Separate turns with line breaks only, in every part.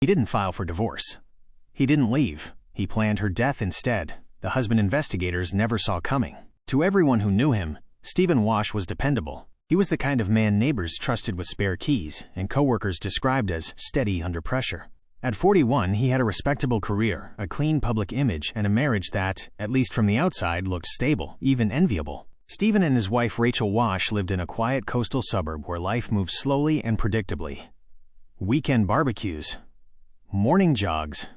He didn't file for divorce. He didn't leave. He planned her death instead, the husband investigators never saw coming. To everyone who knew him, Stephen Wash was dependable. He was the kind of man neighbors trusted with spare keys and coworkers described as steady under pressure. At 41, he had a respectable career, a clean public image, and a marriage that, at least from the outside, looked stable, even enviable. Stephen and his wife Rachel Wash lived in a quiet coastal suburb where life moved slowly and predictably. Weekend barbecues, morning jogs,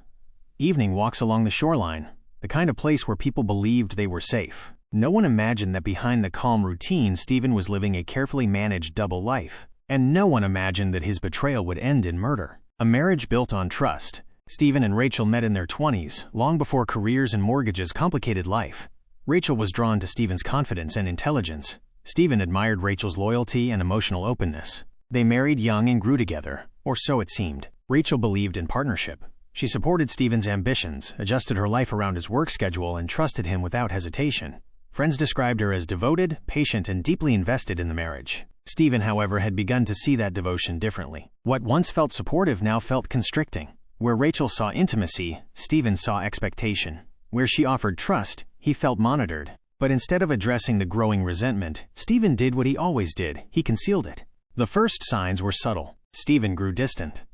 evening walks along the shoreline, the kind of place where people believed they were safe. No one imagined that behind the calm routine, Stephen was living a carefully managed double life. And no one imagined that his betrayal would end in murder. A marriage built on trust. Stephen and Rachel met in their 20s, long before careers and mortgages complicated life. Rachel was drawn to Stephen's confidence and intelligence. Stephen admired Rachel's loyalty and emotional openness. They married young and grew together, or so it seemed. Rachel believed in partnership. She supported Stephen's ambitions, adjusted her life around his work schedule, and trusted him without hesitation. Friends described her as devoted, patient, and deeply invested in the marriage. Stephen, however, had begun to see that devotion differently. What once felt supportive now felt constricting. Where Rachel saw intimacy, Stephen saw expectation. Where she offered trust, he felt monitored. But instead of addressing the growing resentment, Stephen did what he always did. He concealed it. The first signs were subtle. Stephen grew distant,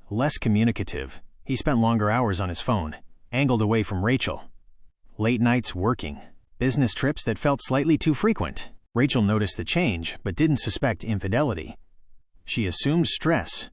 less communicative. He spent longer hours on his phone, angled away from Rachel. Late nights working, business trips that felt slightly too frequent. Rachel noticed the change, but didn't suspect infidelity. She assumed stress,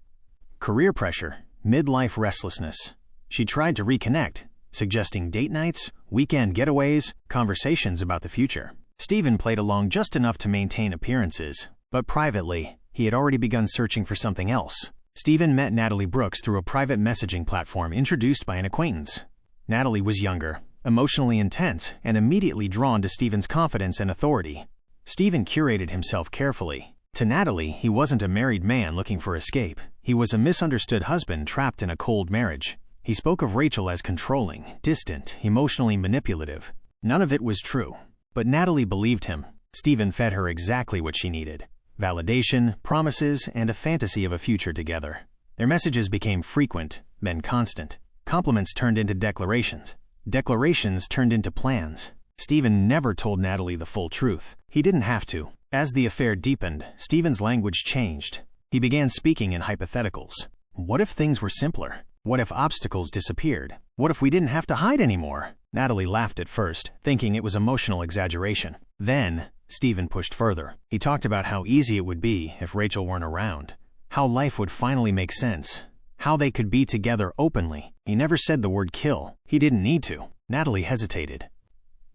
career pressure, midlife restlessness. She tried to reconnect, suggesting date nights, weekend getaways, conversations about the future. Stephen played along just enough to maintain appearances, but privately, he had already begun searching for something else. Stephen met Natalie Brooks through a private messaging platform introduced by an acquaintance. Natalie was younger, emotionally intense, and immediately drawn to Stephen's confidence and authority. Stephen curated himself carefully. To Natalie, he wasn't a married man looking for escape. He was a misunderstood husband trapped in a cold marriage. He spoke of Rachel as controlling, distant, emotionally manipulative. None of it was true. But Natalie believed him. Stephen fed her exactly what she needed: validation, promises, and a fantasy of a future together. Their messages became frequent, then constant. Compliments turned into declarations. Declarations turned into plans. Stephen never told Natalie the full truth. He didn't have to. As the affair deepened, Stephen's language changed. He began speaking in hypotheticals. What if things were simpler? What if obstacles disappeared? What if we didn't have to hide anymore? Natalie laughed at first, thinking it was emotional exaggeration. Then, Stephen pushed further. He talked about how easy it would be if Rachel weren't around, how life would finally make sense, how they could be together openly. He never said the word kill. He didn't need to. Natalie hesitated.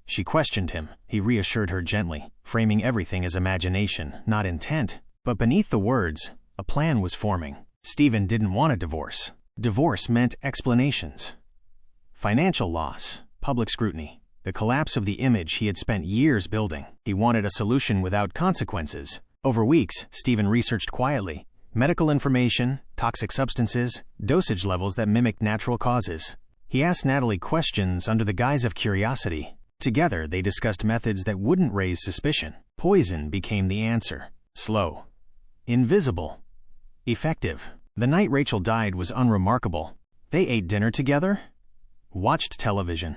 She questioned him. He reassured her gently, framing everything as imagination, not intent. But beneath the words, a plan was forming. Stephen didn't want a divorce. Divorce meant explanations. Financial loss, public scrutiny, the collapse of the image he had spent years building. He wanted a solution without consequences. Over weeks, Stephen researched quietly. Medical information, toxic substances, dosage levels that mimicked natural causes. He asked Natalie questions under the guise of curiosity. Together, they discussed methods that wouldn't raise suspicion. Poison became the answer. Slow, invisible, effective. The night Rachel died was unremarkable. They ate dinner together, watched television,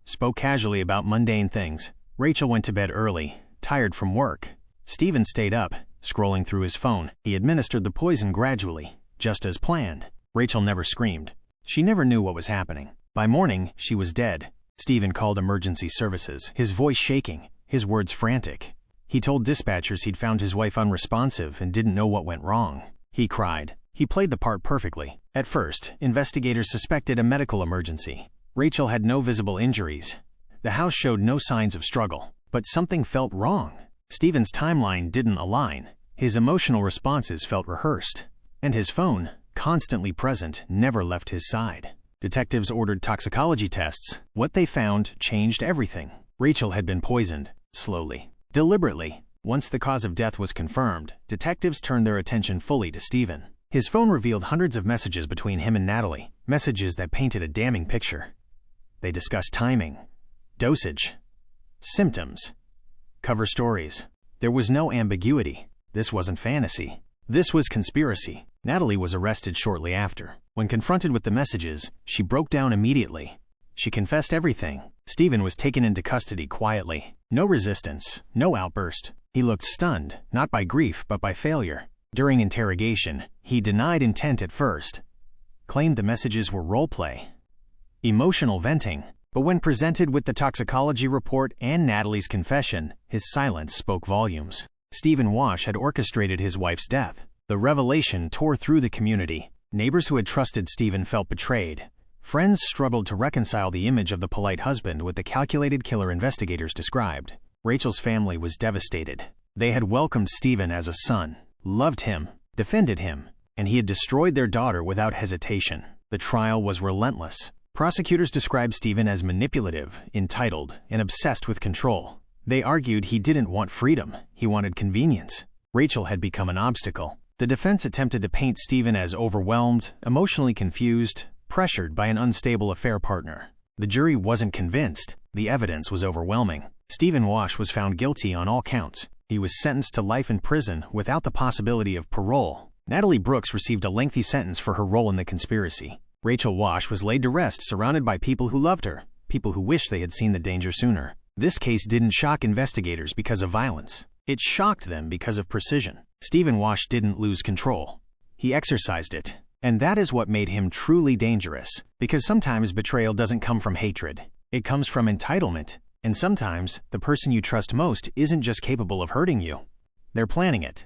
spoke casually about mundane things. Rachel went to bed early, tired from work. Stephen stayed up, scrolling through his phone. He administered the poison gradually, just as planned. Rachel never screamed. She never knew what was happening. By morning, she was dead. Stephen called emergency services, his voice shaking, his words frantic. He told dispatchers he'd found his wife unresponsive and didn't know what went wrong. He cried. He played the part perfectly. At first, investigators suspected a medical emergency. Rachel had no visible injuries. The house showed no signs of struggle. But something felt wrong. Stephen's timeline didn't align. His emotional responses felt rehearsed. And his phone, constantly present, never left his side. Detectives ordered toxicology tests. What they found changed everything. Rachel had been poisoned, slowly, deliberately. Once the cause of death was confirmed, detectives turned their attention fully to Stephen. His phone revealed hundreds of messages between him and Natalie, messages that painted a damning picture. They discussed timing, dosage, symptoms, cover stories. There was no ambiguity. This wasn't fantasy. This was conspiracy. Natalie was arrested shortly after. When confronted with the messages, she broke down immediately. She confessed everything. Stephen was taken into custody quietly. No resistance, no outburst. He looked stunned, not by grief but by failure. During interrogation, he denied intent at first, claimed the messages were role-play, emotional venting. But when presented with the toxicology report and Natalie's confession, his silence spoke volumes. Stephen Wash had orchestrated his wife's death. The revelation tore through the community. Neighbors who had trusted Stephen felt betrayed. Friends struggled to reconcile the image of the polite husband with the calculated killer investigators described. Rachel's family was devastated. They had welcomed Stephen as a son, loved him, defended him, and he had destroyed their daughter without hesitation. The trial was relentless. Prosecutors described Stephen as manipulative, entitled, and obsessed with control. They argued he didn't want freedom, he wanted convenience. Rachel had become an obstacle. The defense attempted to paint Stephen as overwhelmed, emotionally confused, pressured by an unstable affair partner. The jury wasn't convinced. The evidence was overwhelming. Stephen Wash was found guilty on all counts. He was sentenced to life in prison without the possibility of parole. Natalie Brooks received a lengthy sentence for her role in the conspiracy. Rachel Wash was laid to rest surrounded by people who loved her, people who wished they had seen the danger sooner. This case didn't shock investigators because of violence. It shocked them because of precision. Stephen Wash didn't lose control. He exercised it. And that is what made him truly dangerous. Because sometimes betrayal doesn't come from hatred. It comes from entitlement. And sometimes, the person you trust most isn't just capable of hurting you. They're planning it.